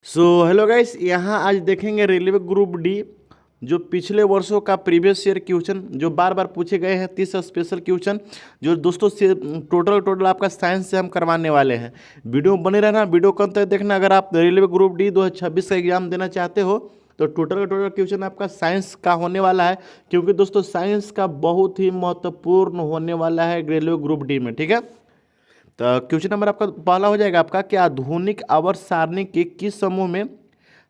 Hello guys, यहाँ आज देखेंगे रेलवे ग्रुप डी जो पिछले वर्षों का प्रीवियस ईयर क्वेश्चन जो बार बार पूछे गए हैं। 30 स्पेशल क्वेश्चन जो दोस्तों से टोटल आपका साइंस से हम करवाने वाले हैं। वीडियो बने रहना, वीडियो को अंत तक देखना। अगर आप रेलवे ग्रुप डी 2026 का एग्जाम देना चाहते हो तो टोटल क्वेश्चन आपका साइंस का होने वाला है, क्योंकि दोस्तों साइंस का बहुत ही महत्वपूर्ण होने वाला है रेलवे ग्रुप डी में। ठीक है, तो क्वेश्चन नंबर आपका पहला हो जाएगा आपका कि आधुनिक आवर्त सारणी के किस समूह में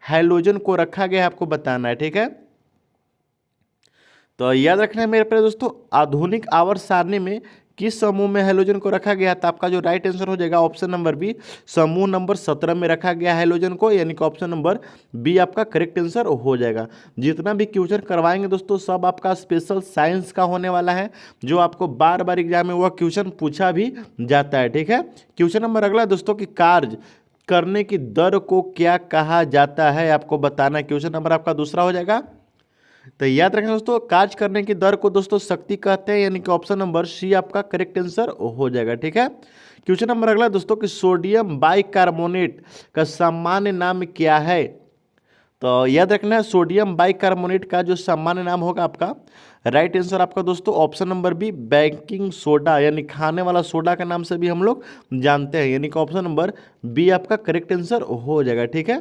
हैलोजन को रखा गया है, आपको बताना है। ठीक है, तो याद रखना है मेरे प्यारे दोस्तों, आधुनिक आवर्त सारणी में किस समूह में हैलोजन को रखा गया है। तो आपका जो राइट आंसर हो जाएगा ऑप्शन नंबर बी, समूह नंबर 17 में रखा गया है हैलोजन को, यानी कि ऑप्शन नंबर बी आपका करेक्ट आंसर हो जाएगा। जितना भी क्वेश्चन करवाएंगे दोस्तों सब आपका स्पेशल साइंस का होने वाला है, जो आपको बार बार एग्जाम में वह क्वेश्चन पूछा भी जाता है। ठीक है, क्वेश्चन नंबर अगला दोस्तों कि कार्य करने की दर को क्या कहा जाता है, आपको बताना है। क्वेश्चन नंबर आपका दूसरा हो जाएगा। तो याद रखना दोस्तों, कार्य करने की दर को दोस्तों शक्ति कहते हैं, यानी कि ऑप्शन नंबर सी आपका करेक्ट आंसर हो जाएगा। ठीक है, क्वेश्चन नंबर अगला दोस्तों कि सोडियम बाइकार्बोनेट का सामान्य नाम क्या है। तो याद रखना है, सोडियम बाइकार्बोनेट का जो सामान्य नाम होगा आपका, राइट आंसर आपका दोस्तों option number B baking soda, यानी खाने वाला सोडा का नाम से भी हम लोग जानते हैं, यानी कि ऑप्शन नंबर बी आपका करेक्ट आंसर हो जाएगा। ठीक है,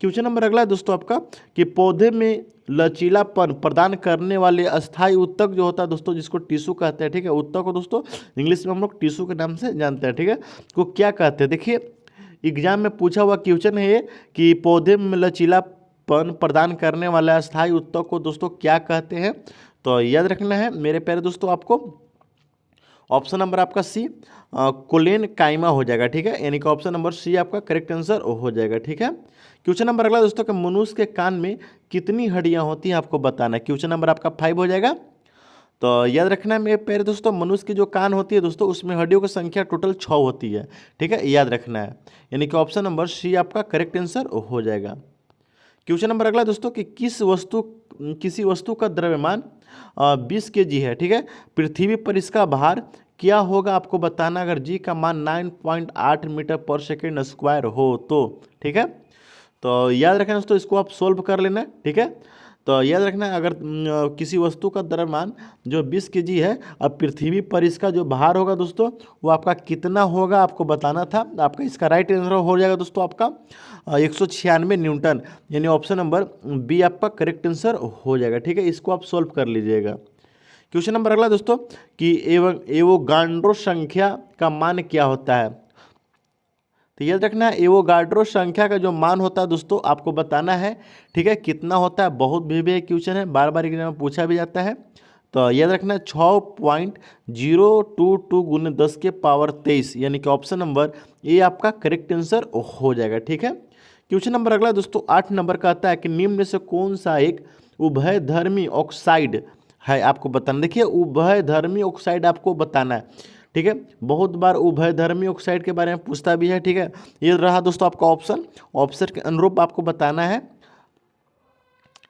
क्वेश्चन नंबर अगला है दोस्तों आपका कि पौधे में लचीलापन प्रदान करने वाले अस्थायी उत्तक जो होता है दोस्तों, जिसको टिश्यू कहते हैं। ठीक है, उत्तक को दोस्तों इंग्लिश में हम लोग टिश्यू के नाम से जानते हैं। ठीक है, को क्या कहते हैं, देखिए एग्जाम में पूछा हुआ क्वेश्चन है ये कि पौधे में लचीलापन प्रदान करने वाले अस्थायी उत्तक को दोस्तों क्या कहते हैं। तो याद रखना है मेरे प्यारे दोस्तों, आपको ऑप्शन नंबर आपका सी कोलेन काइमा हो जाएगा। ठीक है, यानी कि ऑप्शन नंबर सी आपका करेक्ट आंसर हो जाएगा। ठीक है, क्वेश्चन नंबर अगला दोस्तों कि मनुष्य के कान में कितनी हड्डियां होती हैं, आपको बताना है। क्वेश्चन नंबर आपका 5 हो जाएगा। तो याद रखना है मेरे प्यारे दोस्तों, मनुष्य की जो कान होती है दोस्तों, उसमें हड्डियों की संख्या टोटल 6 होती है। ठीक है, याद रखना है, यानी कि ऑप्शन नंबर सी आपका करेक्ट आंसर हो जाएगा। क्वेश्चन नंबर अगला दोस्तों कि किसी वस्तु का द्रव्यमान 20 kg है। ठीक है, पृथ्वी पर इसका भार क्या होगा, आपको बताना। अगर जी का मान 9.8 मीटर पर सेकेंड स्क्वायर हो तो। ठीक है, तो याद रखना दोस्तों, इसको आप सोल्व कर लेना। ठीक है, तो याद रखना अगर किसी वस्तु का द्रव्यमान जो 20 kg है, अब पृथ्वी पर इसका जो भार होगा दोस्तों वो आपका कितना होगा, आपको बताना था। आपका इसका राइट आंसर हो जाएगा दोस्तों आपका 196 न्यूटन, यानी ऑप्शन नंबर बी आपका करेक्ट आंसर हो जाएगा। ठीक है, इसको आप सोल्व कर लीजिएगा। क्वेश्चन नंबर अगला दोस्तों कि एवोगाड्रो संख्या का मान क्या होता है। तो याद रखना है एवोगाड्रो संख्या का जो मान होता है दोस्तों आपको बताना है। ठीक है, कितना होता है, बहुत भी क्वेश्चन है, बार बार एग्जाम में पूछा भी जाता है। तो याद रखना 6.022 गुने 10 के पावर 23, यानी कि ऑप्शन नंबर ए आपका करेक्ट आंसर हो जाएगा। ठीक है, क्वेश्चन नंबर अगला दोस्तों 8 नंबर का आता है कि निम्न में से कौन सा एक उभयधर्मी ऑक्साइड है, आपको बताना। देखिए उभयधर्मी ऑक्साइड आपको बताना है। ठीक है, बहुत बार उभयधर्मी ऑक्साइड के बारे में पूछता भी है। ठीक है, ये रहा दोस्तों आपका ऑप्शन के अनुरूप आपको बताना है।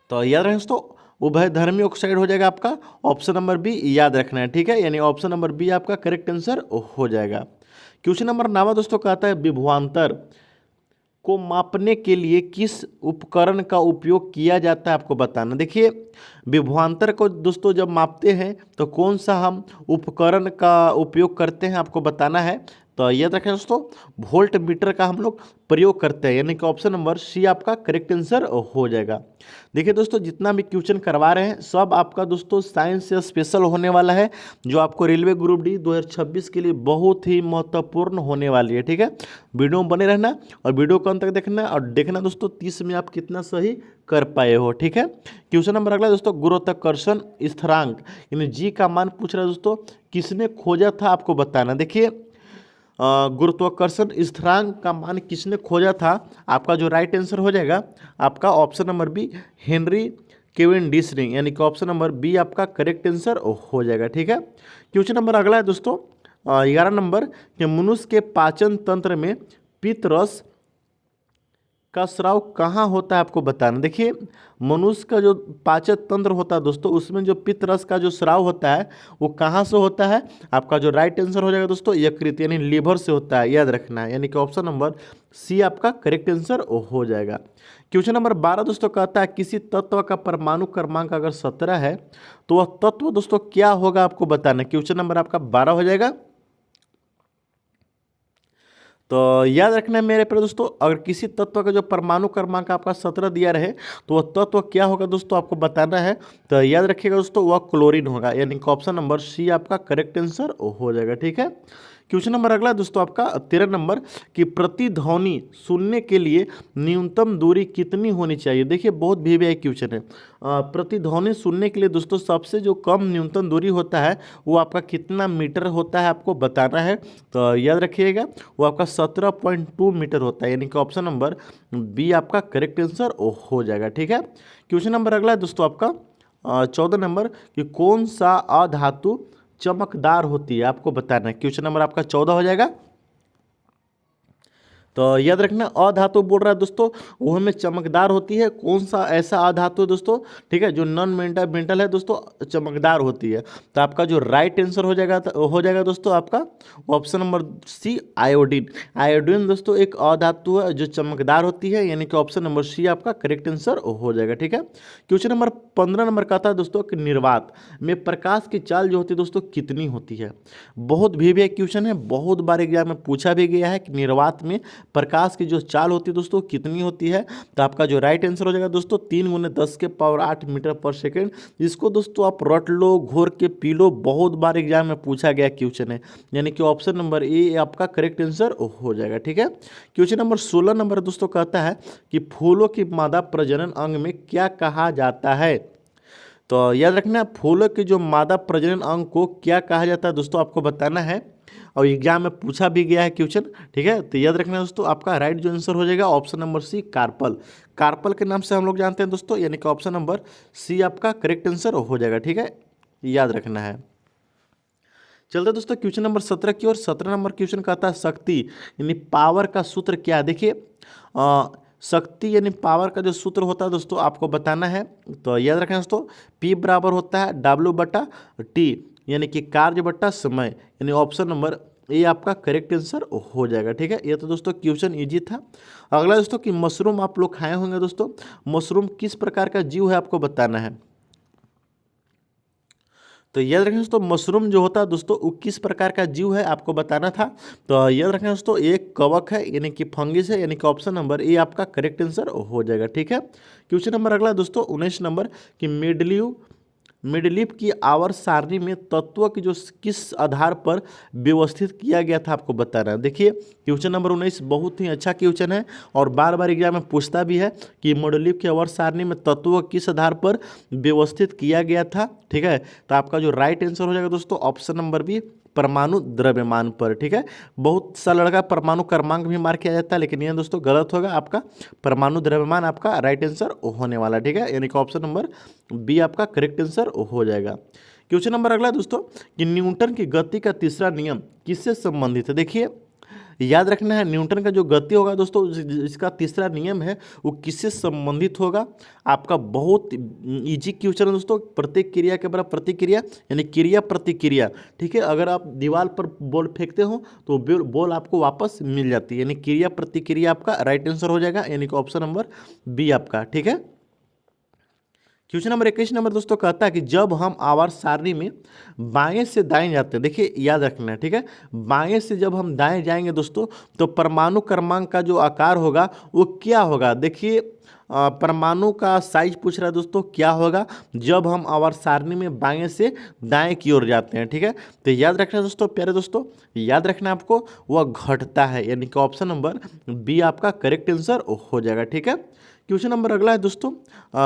तो याद रखें दोस्तों, उभयधर्मी ऑक्साइड हो जाएगा आपका ऑप्शन नंबर बी, याद रखना है। ठीक है, यानी ऑप्शन नंबर बी आपका करेक्ट आंसर हो जाएगा। क्वेश्चन नंबर 9 दोस्तों कहता है विभवांतर को मापने के लिए किस उपकरण का उपयोग किया जाता है, आपको बताना। देखिए विभवांतर को दोस्तों जब मापते हैं तो कौन सा हम उपकरण का उपयोग करते हैं, आपको बताना है। तो याद रखें दोस्तों, वोल्ट मीटर का हम लोग प्रयोग करते हैं, यानी कि ऑप्शन नंबर सी आपका करेक्ट आंसर हो जाएगा। देखिए दोस्तों, जितना भी क्वेश्चन करवा रहे हैं सब आपका दोस्तों साइंस से स्पेशल होने वाला है, जो आपको रेलवे ग्रुप डी 2026 के लिए बहुत ही महत्वपूर्ण होने वाली है। ठीक है, वीडियो में बने रहना और वीडियो को अंत तक देखना, और देखना दोस्तों 30 में आप कितना सही कर पाए हो। ठीक है, क्वेश्चन नंबर अगला दोस्तों गुरुत्वाकर्षण स्थिरांक यानी जी का मान पूछ रहा है दोस्तों, किसने खोजा था, आपको बताना। देखिए गुरुत्वाकर्षण स्थिरांक का मान किसने खोजा था, आपका जो राइट आंसर हो जाएगा आपका ऑप्शन नंबर बी हेनरी केविंडिश ने, यानी कि ऑप्शन नंबर बी आपका करेक्ट आंसर हो जाएगा। ठीक है, क्वेश्चन नंबर अगला है दोस्तों 11 नंबर कि मनुष्य के पाचन तंत्र में पित्त रस का स्राव कहाँ होता है आपको बताना। देखिए मनुष्य का जो पाचन तंत्र होता है दोस्तों, उसमें जो पित्त रस का जो स्राव होता है वो कहाँ से होता है। आपका जो राइट आंसर हो जाएगा दोस्तों यकृत यानी लीवर से होता है, याद रखना है। यानी कि ऑप्शन नंबर सी आपका करेक्ट आंसर हो जाएगा। क्वेश्चन नंबर 12 दोस्तों कहता है किसी तत्व का परमाणु क्रमांक अगर 17 है तो वह तत्व दोस्तों क्या होगा आपको बताना। क्वेश्चन नंबर आपका 12 हो जाएगा। तो याद रखना है मेरे प्यारे दोस्तों, अगर किसी तत्व का जो परमाणु क्रमांक आपका 17 दिया रहे तो वह तत्व क्या होगा दोस्तों आपको बताना है। तो याद रखिएगा दोस्तों वह क्लोरीन होगा, यानी कि ऑप्शन नंबर सी आपका करेक्ट आंसर हो जाएगा। ठीक है। क्वेश्चन नंबर अगला दोस्तों आपका 13 नंबर कि प्रतिध्वनि सुनने के लिए न्यूनतम दूरी कितनी होनी चाहिए। देखिए बहुत वीवीआई क्वेश्चन है। प्रतिध्वनि सुनने के लिए दोस्तों सबसे जो कम न्यूनतम दूरी होता है वो आपका कितना मीटर होता है आपको बताना है। तो याद रखिएगा वो आपका 17.2 मीटर होता है, यानी कि ऑप्शन नंबर बी आपका करेक्ट आंसर हो जाएगा। ठीक है। क्वेश्चन नंबर अगला है दोस्तों आपका 14 नंबर कि कौन सा अधातु चमकदार होती है आपको बताना है। क्वेश्चन नंबर आपका 14 हो जाएगा। तो याद रखना अधातु बोल रहा है दोस्तों वो हमें चमकदार होती है। कौन सा ऐसा अधातु है दोस्तों, ठीक है, जो नॉन मेंटल मेंटल है दोस्तों चमकदार होती है। तो आपका जो राइट आंसर हो जाएगा दोस्तों आपका option number C iodine. Iodine दोस्तों एक अधातु है जो चमकदार होती है, यानी कि ऑप्शन नंबर सी आपका करेक्ट आंसर हो जाएगा। ठीक है। क्वेश्चन नंबर 15 नंबर का था दोस्तों कि निर्वात में प्रकाश की चाल जो होती है दोस्तों कितनी होती है। बहुत भी क्वेश्चन है, बहुत बार एग्जाम में पूछा भी गया है कि निर्वात में प्रकाश की जो चाल होती है दोस्तों कितनी होती है। तो आपका जो राइट आंसर हो जाएगा दोस्तों 3 × 10⁸ मीटर पर सेकेंड। इसको दोस्तों आप रट लो, घोर के पी लो, बहुत बार एग्जाम में पूछा गया क्वेश्चन है, यानी कि ऑप्शन नंबर ए आपका करेक्ट आंसर हो जाएगा। ठीक है। क्वेश्चन नंबर 16 नंबर दोस्तों कहता है कि फूलों की मादा प्रजनन अंग में क्या कहा जाता है। तो याद रखना फूलों के जो मादा प्रजनन अंग को क्या कहा जाता है दोस्तों आपको बताना है, और एग्जाम में पूछा भी गया है क्वेश्चन। ठीक है। तो याद रखना दोस्तों आपका राइट जो आंसर हो जाएगा option number C carpal. Carpal के नाम से हम लोग जानते हैं दोस्तों, यानी कि ऑप्शन नंबर सी आपका करेक्ट आंसर हो जाएगा। ठीक है, याद रखना है। चलते दोस्तों क्वेश्चन नंबर 17 की ओर। 17 नंबर क्वेश्चन कहता है शक्ति यानी पावर का सूत्र क्या है। देखिए शक्ति यानी पावर का जो सूत्र होता है दोस्तों आपको बताना है। तो याद रखें दोस्तों P बराबर होता है W/T, यानी कि कार्य बट्टा समय, यानी ऑप्शन नंबर ए आपका करेक्ट आंसर हो जाएगा। ठीक है। ये तो दोस्तों क्वेश्चन इजी था। अगला दोस्तों कि मशरूम आप लोग खाए होंगे दोस्तों, मशरूम किस प्रकार का जीव है आपको बताना है। तो याद रखें दोस्तों मशरूम जो होता है दोस्तों वो किस प्रकार का जीव है आपको बताना था। तो याद रखें दोस्तों एक कवक है, यानी कि फंगिस है, यानी कि ऑप्शन नंबर ए आपका करेक्ट आंसर हो जाएगा। ठीक है। क्वेश्चन नंबर अगला दोस्तों 19 नंबर कि मिडलीफ की आवर्त सारणी में तत्वों की जो किस आधार पर व्यवस्थित किया गया था आपको बताना है। देखिए क्वेश्चन नंबर 19 बहुत ही अच्छा क्वेश्चन है और बार बार एग्जाम में पूछता भी है कि मिडलीफ की आवर्त सारणी में तत्वों किस आधार पर व्यवस्थित किया गया था। ठीक है। तो आपका जो राइट आंसर हो जाएगा दोस्तों ऑप्शन नंबर बी परमाणु द्रव्यमान पर। ठीक है। बहुत सा लड़का परमाणु क्रमांक भी मार्क किया जाता है, लेकिन यह दोस्तों गलत होगा। आपका परमाणु द्रव्यमान आपका राइट आंसर होने वाला। ठीक है। यानी कि ऑप्शन नंबर बी आपका करेक्ट आंसर हो जाएगा। क्वेश्चन नंबर अगला दोस्तों कि न्यूटन की गति का तीसरा नियम किससे संबंधित है। देखिए याद रखना है न्यूटन का जो गति होगा दोस्तों इसका तीसरा नियम है वो किससे संबंधित होगा। आपका बहुत इजी क्वेश्चन है दोस्तों। प्रत्येक क्रिया के बराबर प्रतिक्रिया यानी क्रिया प्रतिक्रिया। ठीक है। अगर आप दीवार पर बॉल फेंकते हो तो बॉल आपको वापस मिल जाती है, यानी क्रिया प्रतिक्रिया आपका राइट आंसर हो जाएगा, यानी कि ऑप्शन नंबर बी आपका। ठीक है। क्वेश्चन नंबर 21 नंबर दोस्तों कहता है कि जब हम आवर्त सारणी में बाएं से दाएं जाते हैं, देखिए याद रखना है। ठीक है। बाएं से जब हम दाएं जाएंगे दोस्तों तो परमाणु क्रमांक का जो आकार होगा वो क्या होगा। देखिए परमाणु का साइज पूछ रहा है दोस्तों क्या होगा जब हम आवर्त सारणी में बाएं से दाएं की ओर जाते हैं। ठीक है। तो याद रखना दोस्तों, प्यारे दोस्तों याद रखना आपको वह घटता है, यानी कि ऑप्शन नंबर बी आपका करेक्ट आंसर हो जाएगा। ठीक है। क्वेश्चन नंबर अगला है दोस्तों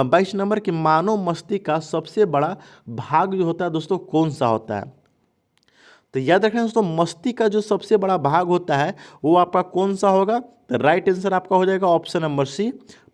22 नंबर कि मानव मस्तिष्क का सबसे बड़ा भाग जो होता है दोस्तों कौन सा होता है। तो याद रखना दोस्तों मस्तिष्क का जो सबसे बड़ा भाग होता है वो आपका कौन सा होगा। तो राइट आंसर आपका हो जाएगा ऑप्शन नंबर सी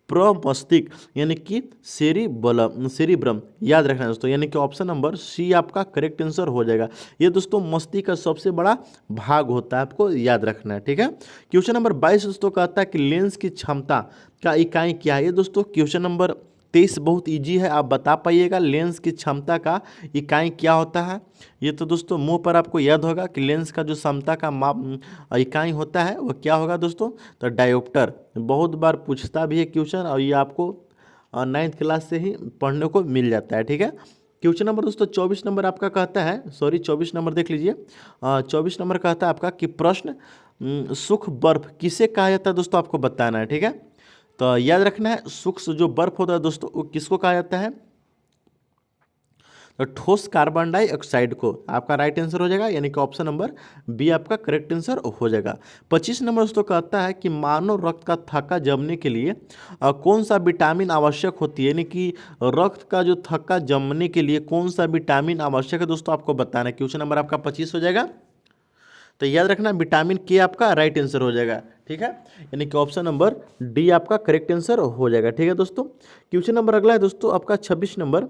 प्रमस्तिष्क यानी कि सेरिब्रम, याद रखना दोस्तों, यानी कि ऑप्शन नंबर सी आपका करेक्ट आंसर हो जाएगा। ये दोस्तों मस्तिष्क का सबसे बड़ा भाग होता है, आपको याद रखना है, ठीक है। क्वेश्चन नंबर 22 दोस्तों कहता है कि लेंस की क्षमता का इकाई क्या है। ये दोस्तों क्वेश्चन नंबर 23 बहुत इजी है, आप बता पाइएगा लेंस की क्षमता का इकाई क्या होता है। ये तो दोस्तों मुंह पर आपको याद होगा कि लेंस का जो क्षमता का माप इकाई होता है वो क्या होगा दोस्तों, तो डायोप्टर। बहुत बार पूछता भी है क्वेश्चन, और ये आपको 9th क्लास से ही पढ़ने को मिल जाता है, ठीक है। क्वेश्चन नंबर दोस्तों 24 नंबर आपका कहता है, सॉरी 24 नंबर देख लीजिए, 24 नंबर कहता है आपका कि प्रश्न सुख बर्फ किसे कहा जाता है दोस्तों, आपको बताना है, ठीक है। तो याद रखना है सूक्ष्म जो बर्फ होता है दोस्तों वो किसको कहा जाता है, तो ठोस कार्बन डाइऑक्साइड को। आपका राइट आंसर हो जाएगा, यानी कि ऑप्शन नंबर बी आपका करेक्ट आंसर हो जाएगा। 25 नंबर दोस्तों कहता है कि मानव रक्त का थक्का जमने के लिए कौन सा विटामिन आवश्यक होती है, यानी कि रक्त का जो थक्का जमने के लिए कौन सा विटामिन आवश्यक है दोस्तों, आपको बताना है। क्वेश्चन नंबर आपका 25 हो जाएगा। तो याद रखना विटामिन के आपका राइट आंसर हो जाएगा, ठीक है, यानी कि ऑप्शन नंबर डी आपका करेक्ट आंसर हो जाएगा, ठीक है दोस्तों। क्वेश्चन नंबर अगला है दोस्तों आपका 26 नंबर,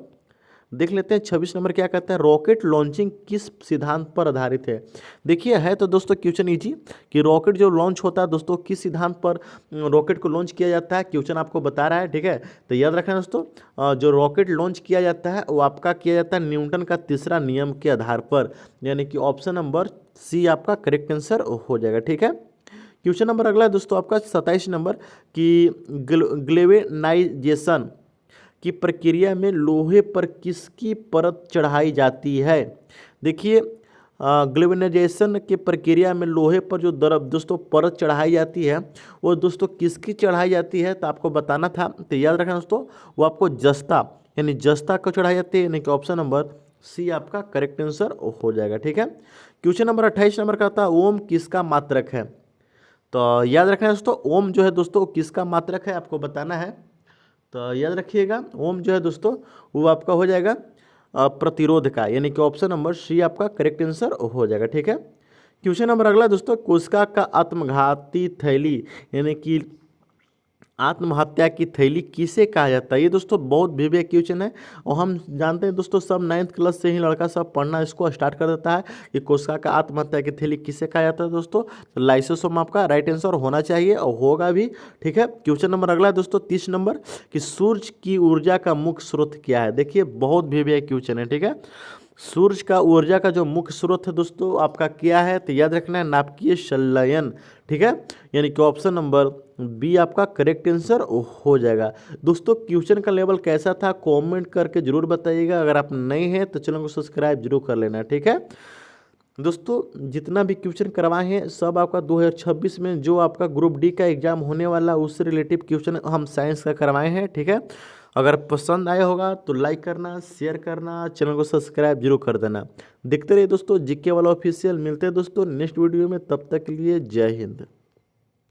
देख लेते हैं 26 नंबर क्या कहता है, रॉकेट लॉन्चिंग किस सिद्धांत पर आधारित है। देखिए है तो दोस्तों क्वेश्चन इजी कि रॉकेट जो लॉन्च होता है दोस्तों किस सिद्धांत पर रॉकेट को लॉन्च किया जाता है, क्वेश्चन आपको बता रहा है, ठीक है। तो याद रखना दोस्तों जो रॉकेट लॉन्च किया जाता है वो आपका किया जाता है न्यूटन का तीसरा नियम के आधार पर, यानी कि ऑप्शन नंबर सी आपका करेक्ट आंसर हो जाएगा, ठीक है। क्वेश्चन नंबर अगला है दोस्तों आपका 27 नंबर कि ग्लेवेनाइजेशन की प्रक्रिया में लोहे पर किसकी परत चढ़ाई जाती है। देखिए ग्लेवेनाइजेशन की प्रक्रिया में लोहे पर जो दोस्तों परत चढ़ाई जाती है वो दोस्तों किसकी चढ़ाई जाती है, तो आपको बताना था। तो याद रखना दोस्तों वो आपको जस्ता यानी जस्ता को चढ़ाई जाती है, यानी कि ऑप्शन नंबर सी आपका करेक्ट आंसर हो जाएगा, ठीक है। क्वेश्चन नंबर 28 नंबर का था ओम किसका मात्रक है। तो याद रखना है दोस्तों ओम जो है दोस्तों किसका मात्रक है, आपको बताना है। तो याद रखिएगा ओम जो है दोस्तों वो आपका हो जाएगा प्रतिरोध का, यानी कि ऑप्शन नंबर सी आपका करेक्ट आंसर हो जाएगा, ठीक है। क्वेश्चन नंबर अगला दोस्तों कोशिका का आत्मघाती थैली यानी कि आत्महत्या की थैली किसे कहा जाता है। ये दोस्तों बहुत भव्य क्वेश्चन है और हम जानते हैं दोस्तों सब 9th क्लास से ही लड़का सब पढ़ना इसको स्टार्ट कर देता है कि कोशिका का आत्महत्या की थैली किसे कहा जाता है दोस्तों, तो लाइसोसोम आपका राइट आंसर होना चाहिए और होगा भी, ठीक है। क्वेश्चन नंबर अगला है दोस्तों 30 नंबर कि सूर्य की ऊर्जा का मुख्य स्रोत क्या है। देखिए बहुत भव्य क्वेश्चन है, ठीक है। सूर्य का ऊर्जा का जो मुख्य स्रोत है दोस्तों आपका क्या है, तो याद रखना है नाभिकीय संलयन, ठीक है, यानी कि ऑप्शन नंबर बी आपका करेक्ट आंसर हो जाएगा। दोस्तों क्वेश्चन का लेवल कैसा था कमेंट करके जरूर बताइएगा, अगर आप नए हैं तो चैनल को सब्सक्राइब जरूर कर लेना, ठीक है। दोस्तों जितना भी क्वेश्चन करवाए हैं सब आपका 2026 में जो आपका ग्रुप डी का एग्जाम होने वाला उससे रिलेटिव क्वेश्चन हम साइंस का करवाए हैं, ठीक है। अगर पसंद आया होगा तो लाइक करना, शेयर करना, चैनल को सब्सक्राइब जरूर कर देना। देखते रहिए दोस्तों जीके वाला ऑफिशियल, मिलते हैं दोस्तों नेक्स्ट वीडियो में, तब तक के लिए जय हिंद।